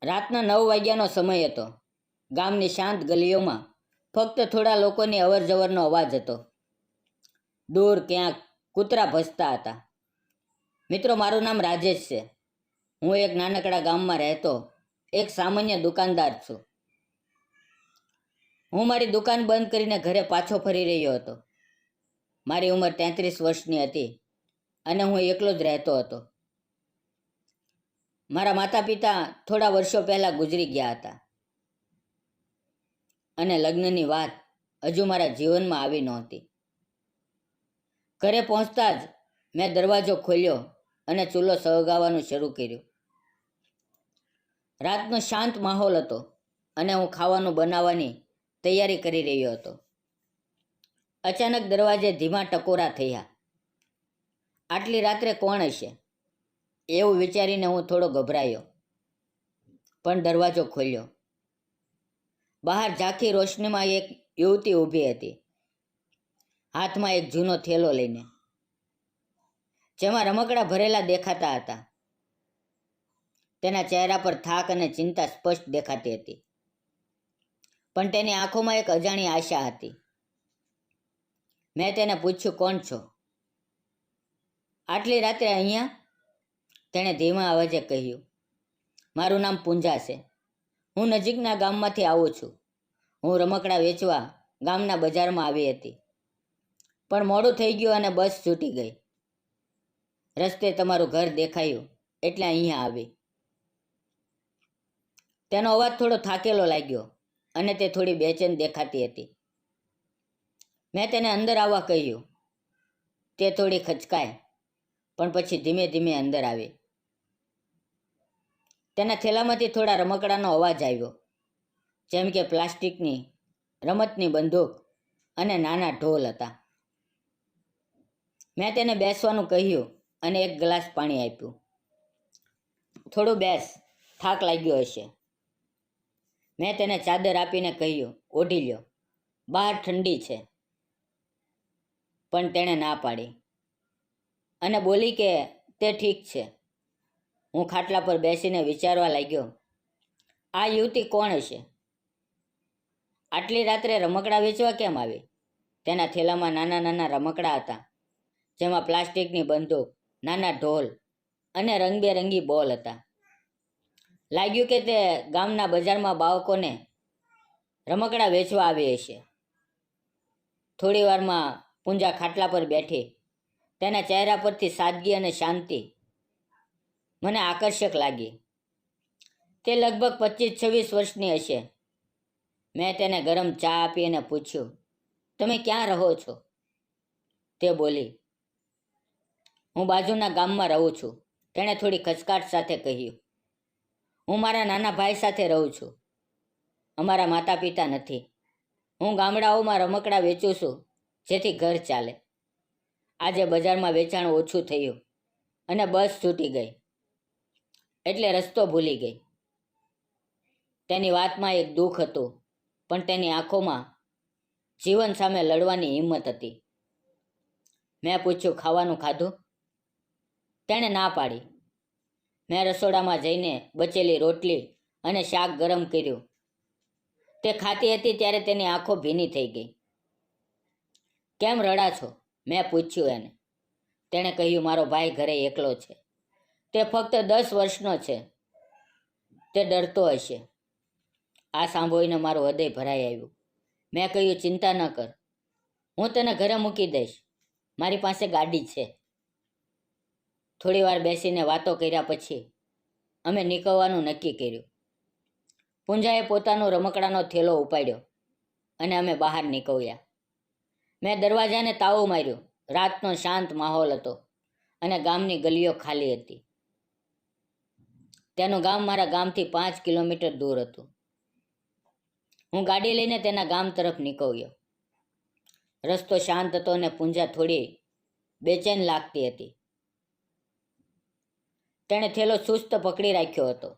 રાતના 9 વાગ્યાનો સમય હતો. ગામની શાંત ગલીઓમાં ફક્ત થોડા લોકોની અવરજવરનો અવાજ હતો. દૂર ક્યાંક કૂતરા ભસતા હતા. મિત્રો, મારું નામ રાજેશ છે. હું એક નાનકડા ગામમાં રહેતો એક સામાન્ય દુકાનદાર છું. હું મારી દુકાન બંધ કરીને ઘરે પાછો ફરી રહ્યો હતો. મારી ઉંમર 33 વર્ષની હતી અને હું એકલો જ રહેતો હતો. મારા માતા પિતા થોડા વર્ષો પહેલાં ગુજરી ગયા હતા અને લગ્નની વાત હજુ મારા જીવનમાં આવી નહોતી. ઘરે પહોંચતા જ મેં દરવાજો ખોલ્યો અને ચૂલો સળગાવવાનું શરૂ કર્યું. રાતનો શાંત માહોલ હતો અને હું ખાવાનું બનાવવાની તૈયારી કરી રહ્યો હતો. અચાનક દરવાજે ધીમા ટકોરા થયા. આટલી રાત્રે કોણ હશે એવું વિચારીને હું થોડો ગભરાયો, પણ દરવાજો ખોલ્યો. બહાર ઝાંખી રોશનીમાં એક યુવતી ઊભી હતી, હાથમાં એક જૂનો થેલો લઈને, જેમાં રમકડા ભરેલા દેખાતા હતા. તેના ચહેરા પર થાક અને ચિંતા સ્પષ્ટ દેખાતી હતી, પણ તેની આંખોમાં એક અજાણી આશા હતી. મેં તેને પૂછ્યું, કોણ છો? આટલી રાત્રે અહીંયા? તેણે ધીમા અવાજે કહ્યું, મારું નામ પૂંજા છે. હું નજીકના ગામમાંથી આવું છું. હું રમકડા વેચવા ગામના બજારમાં આવી હતી, પણ મોડું થઈ ગયું અને બસ છૂટી ગઈ. રસ્તે તમારું ઘર દેખાયું એટલે અહીંયા આવી. તેનો અવાજ થોડો થાકેલો લાગ્યો અને તે થોડી બેચેન દેખાતી હતી. મેં તેને અંદર આવવા કહ્યું. તે થોડી ખચકાય, પણ પછી ધીમે ધીમે અંદર આવી. તેના થેલામાંથી થોડા રમકડાનો અવાજ આવ્યો, જેમ કે પ્લાસ્ટિકની રમતની બંદૂક અને નાના ઢોલ હતા. મેં તેને બેસવાનું કહ્યું અને એક ગ્લાસ પાણી આપ્યું. થોડું બેસ, થાક લાગ્યો હશે. મેં તેને ચાદર આપીને કહ્યું, ઓઢી લ્યો, બહાર ઠંડી છે. પણ તેણે ના પાડી અને બોલી કે તે ઠીક છે. હું ખાટલા પર બેસીને વિચારવા લાગ્યો, આ યુવતી કોણ હશે? આટલી રાત્રે રમકડા વેચવા કેમ આવી? તેના થેલામાં નાના નાના રમકડા હતા, જેમાં પ્લાસ્ટિકની બંદૂક, નાના ઢોલ અને રંગબેરંગી બોલ હતા. લાગ્યું કે તે ગામના બજારમાં બાળકોને રમકડા વેચવા આવી હશે. થોડી વારમાં પૂંજા ખાટલા પર બેઠી. તેના ચહેરા પરથી સાદગી અને શાંતિ મને આકર્ષક લાગી. તે લગભગ 25-26 વર્ષની હશે. મેં તેને ગરમ ચા આપી અને પૂછ્યું, તમે ક્યાં રહો છો? તે બોલી, હું બાજુના ગામમાં રહું છું. તેણે થોડી ખચકાટ સાથે કહ્યું, હું મારા નાના ભાઈ સાથે રહું છું. અમારા માતા પિતા નથી. હું ગામડાઓમાં રમકડા વેચું છું, જેથી ઘર ચાલે. આજે બજારમાં વેચાણ ઓછું થયું અને બસ છૂટી ગઈ, એટલે રસ્તો ભૂલી ગઈ. તેની વાતમાં એક દુઃખ હતું, પણ તેની આંખોમાં જીવન સામે લડવાની હિંમત હતી. મેં પૂછ્યું, ખાવાનું ખાધું? તેણે ના પાડી. મેં રસોડામાં જઈને બચેલી રોટલી અને શાક ગરમ કર્યું. તે ખાતી હતી ત્યારે તેની આંખો ભીની થઈ ગઈ. કેમ રડા છો? મેં પૂછ્યું એને. તેણે કહ્યું, મારો ભાઈ ઘરે એકલો છે. તે ફક્ત 10 વર્ષનો છે. તે ડરતો હશે. આ સાંભળીને મારું હૃદય ભરાઈ આવ્યું. મેં કહ્યું, ચિંતા ન કર, હું તને ઘરે મૂકી દઈશ. મારી પાસે ગાડી છે. થોડી વાર બેસીને વાતો કર્યા પછી અમે નીકળવાનું નક્કી કર્યું. પૂંજાએ પોતાનો રમકડાનો થેલો ઉપાડ્યો અને અમે બહાર નીકળ્યા. મેં દરવાજાને તાળું માર્યું. રાતનો શાંત માહોલ હતો અને ગામની ગલીઓ ખાલી હતી. તેનું ગામ મારા ગામથી 5 કિલોમીટર દૂર હતું. હું ગાડી લઈને તેના ગામ તરફ નીકળ્યો. રસ્તો શાંત હતો અને પૂંજા થોડી બેચેન લાગતી હતી. તેણે થેલો ચુસ્ત પકડી રાખ્યો હતો,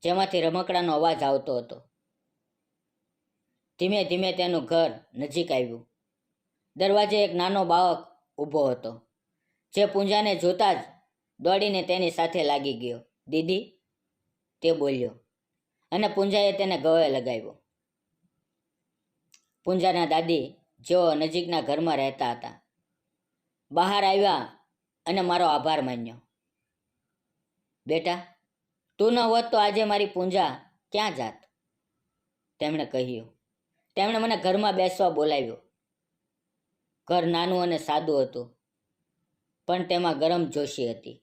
જેમાંથી રમકડાનો અવાજ આવતો હતો. ધીમે ધીમે તેનું ઘર નજીક આવ્યું. દરવાજે એક નાનો બાળક ઊભો હતો, જે પૂંજાને જોતા જ દોડીને તેની સાથે લાગી ગયો. દીદી, તે બોલ્યો અને પૂંજાએ તેને ગળે લગાવ્યો. પૂંજાના દાદી, જેઓ નજીકના ઘરમાં રહેતા હતા, બહાર આવ્યા અને મારો આભાર માન્યો. બેટા, તું ન હોત તો આજે મારી પૂંજા ક્યાં જાત? તેમણે કહ્યું. તેમણે મને ઘરમાં બેસવા બોલાવ્યો. ઘર નાનું અને સાદું હતું, પણ તેમાં ગરમ જોશી હતી.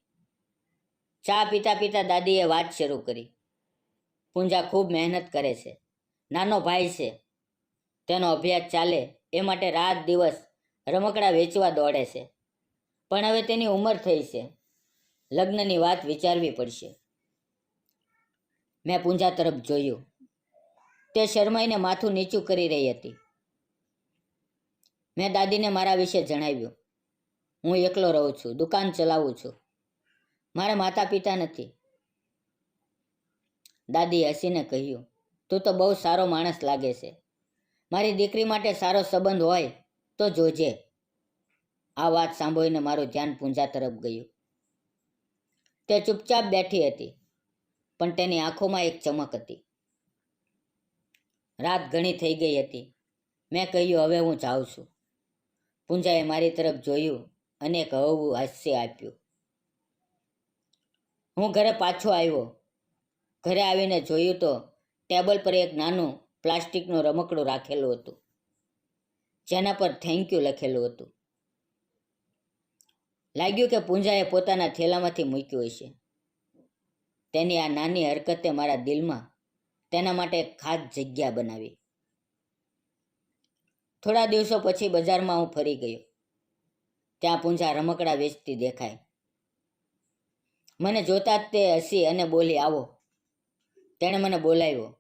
ચા પીતા પીતા દાદીએ વાત શરૂ કરી. પૂંજા ખૂબ મહેનત કરે છે. નાનો ભાઈ છે. તેનો અભ્યાસ ચાલે એ માટે રાત દિવસ રમકડા વેચવા દોડે છે. પણ હવે તેની ઉંમર થઈ છે. લગ્નની વાત વિચારવી પડશે. મેં પૂંજા તરફ જોયું. તે શરમાઈને માથું નીચું કરી રહી હતી. મેં દાદીને મારા વિશે જણાવ્યું. હું એકલો રહું છું, દુકાન ચલાવું છું. મારા માતા પિતા નથી. દાદીએ હસીને કહ્યું, તું તો બહુ સારો માણસ લાગે છે. મારી દીકરી માટે સારો સંબંધ હોય તો જોજે. આ વાત સાંભળીને મારું ધ્યાન પૂંજા તરફ ગયું. તે ચૂપચાપ બેઠી હતી, પણ તેની આંખોમાં એક ચમક હતી. રાત ઘણી થઈ ગઈ હતી. મેં કહ્યું, હવે હું જાઉં છું. પૂંજાએ મારી તરફ જોયું અને એક હળવું હાસ્ય આપ્યું. હું ઘરે પાછો આવ્યો. ઘરે આવીને જોયું તો ટેબલ પર એક નાનું પ્લાસ્ટિકનું રમકડું રાખેલું હતું, જેના પર થેન્ક યુ લખેલું હતું. લાગ્યું કે પૂંજાએ પોતાના થેલામાંથી મૂક્યું હશે. તેની આ નાની હરકતે મારા દિલમાં તેના માટે એક ખાસ જગ્યા બનાવી. થોડા દિવસો પછી બજારમાં હું ફરી ગયો. ત્યાં પૂંજા રમકડા વેચતી દેખાય. મને જોતા જ તે હસી અને બોલી, આવો. તેણે મને બોલાવ્યો.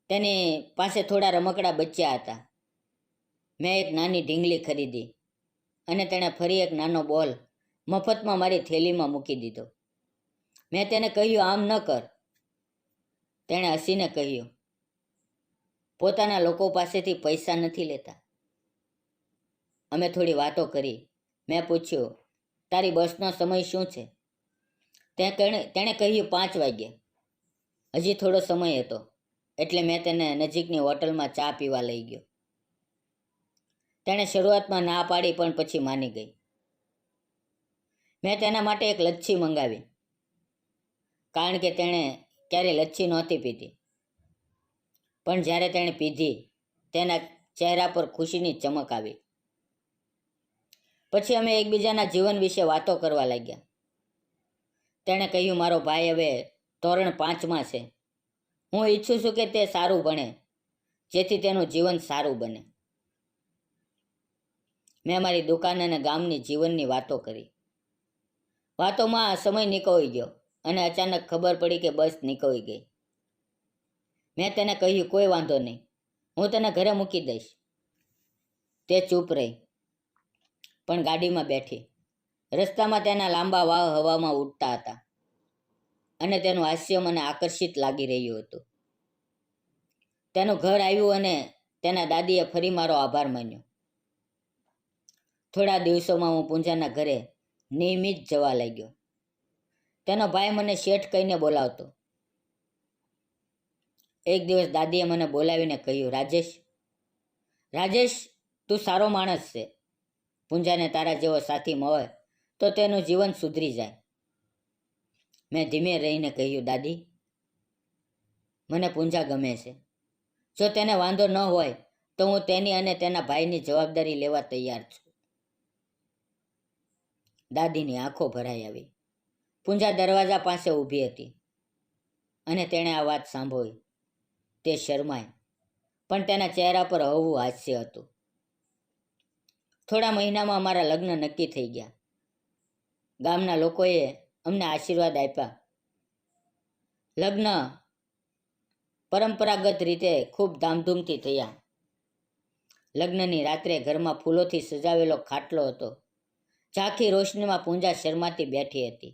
તેની પાસે થોડા રમકડા બચ્યા હતા. મેં એક નાની ઢીંગલી ખરીદી અને તેણે ફરી એક નાનો બોલ મફતમાં મારી થેલીમાં મૂકી દીધો. મેં તેને કહ્યું, આમ ન કર. તેણે હસીને કહ્યું, પોતાના લોકો પાસેથી પૈસા નથી લેતા. અમે થોડી વાતો કરી. મેં પૂછ્યું, તારી બસનો સમય શું છે? તેણે કહ્યું, 5 વાગ્યે. હજી થોડો સમય હતો, એટલે મેં તેને નજીકની હોટલમાં ચા પીવા લઈ ગયો. તેણે શરૂઆતમાં ના પાડી, પણ પછી માની ગઈ. મેં તેના માટે એક લચ્છી મંગાવી, કારણ કે તેણે ક્યારેય લચ્છી નહોતી પીધી. પણ જ્યારે તેણે પીધી, તેના ચહેરા પર ખુશીની ચમક આવી. પછી અમે એકબીજાના જીવન વિશે વાતો કરવા લાગ્યા. તેણે કહ્યું, મારો ભાઈ હવે ધોરણ 5માં છે. હું ઈચ્છું છું કે તે સારું ભણે, જેથી તેનું જીવન સારું બને. મેં મારી દુકાન અને ગામની જીવનની વાતો કરી. વાતોમાં સમય નીકળી ગયો અને અચાનક ખબર પડી કે બસ નીકળી ગઈ. મેં તેને કહ્યું, કોઈ વાંધો નહીં, હું તને ઘરે મૂકી દઈશ. તે ચૂપ રહી, પણ ગાડીમાં બેઠી. રસ્તામાં તેના લાંબા વાળ હવામાં ઉડતા હતા અને તેનું હાસ્ય મને આકર્ષિત લાગી રહ્યું હતું. તેનું ઘર આવ્યું અને તેના દાદીએ ફરી મારો આભાર માન્યો. થોડા દિવસોમાં હું પૂંજાના ઘરે નિયમિત જવા લાગ્યો. તેનો ભાઈ મને શેઠ કહીને બોલાવતો. એક દિવસ દાદીએ મને બોલાવીને કહ્યું, રાજેશ, રાજેશ, તું સારો માણસ છે. પૂંજાને તારા જેવો સાથી મળે તો તેનું જીવન સુધરી જાય. મેં ધીમે રહીને કહ્યું, દાદી, મને પૂંજા ગમે છે. જો તેને વાંધો ન હોય તો હું તેની અને તેના ભાઈની જવાબદારી લેવા તૈયાર છું. દાદીની આંખો ભરાઈ આવી. પૂંજા દરવાજા પાસે ઊભી હતી અને તેણે આ વાત સાંભળી. તે શરમાઈ, પણ તેના ચહેરા પર હળવું હાસ્ય હતું. થોડા મહિનામાં અમારા લગ્ન નક્કી થઈ ગયા. ગામના લોકોએ અમને આશીર્વાદ આપ્યા. લગ્ન પરંપરાગત રીતે ખૂબ ધામધૂમથી થયા. લગ્નની રાત્રે ઘરમાં ફૂલોથી સજાવેલો ખાટલો હતો. ઝાંખી રોશનીમાં પૂંજા શરમાતી બેઠી હતી.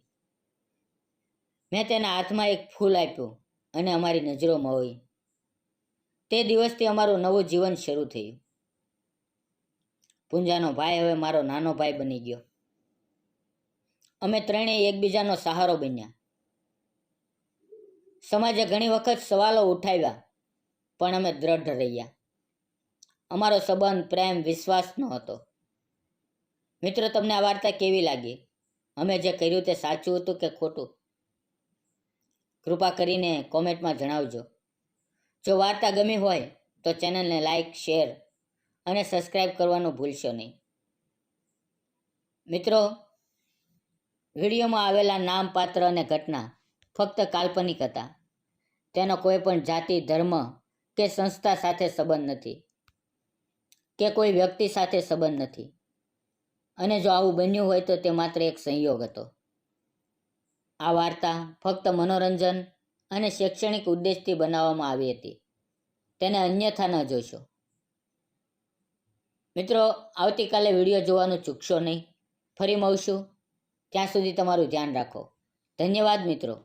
મેં તેના હાથમાં એક ફૂલ આપ્યું અને અમારી નજરો મળી. તે દિવસથી અમારું નવું જીવન શરૂ થયું. પૂંજાનો ભાઈ હવે મારો નાનો ભાઈ બની ગયો. અમે ત્રણેય એકબીજાનો સહારો બન્યા. સમાજે ઘણી વખત સવાલો ઉઠાવ્યા, પણ અમે દ્રઢ રહ્યા. અમારો સંબંધ પ્રેમ વિશ્વાસનો હતો. મિત્રો, તમને આ વાર્તા કેવી લાગી? અમે જે કર્યું તે સાચું હતું કે ખોટું? કૃપા કરીને કોમેન્ટમાં જણાવજો. જો વાર્તા ગમી હોય તો ચેનલને લાઈક, શેર અને સબસ્ક્રાઈબ કરવાનું ભૂલશો નહીં. મિત્રો, વિડીયોમાં આવેલા નામ, પાત્ર અને ઘટના ફક્ત કાલ્પનિક હતા. તેનો કોઈ પણ જાતિ, ધર્મ કે સંસ્થા સાથે સંબંધ નથી, કે કોઈ વ્યક્તિ સાથે સંબંધ નથી. અને જો આવું બન્યું હોય તો તે માત્ર એક સંયોગ હતો. આ વાર્તા ફક્ત મનોરંજન અને શૈક્ષણિક ઉદ્દેશથી બનાવવામાં આવી હતી. તેને અન્યથા ન જોશો. મિત્રો, આવતીકાલે વિડીયો જોવાનું ચૂકશો નહીં. ફરી મળશું. ત્યાં સુધી તમારું ધ્યાન રાખો. ધન્યવાદ મિત્રો.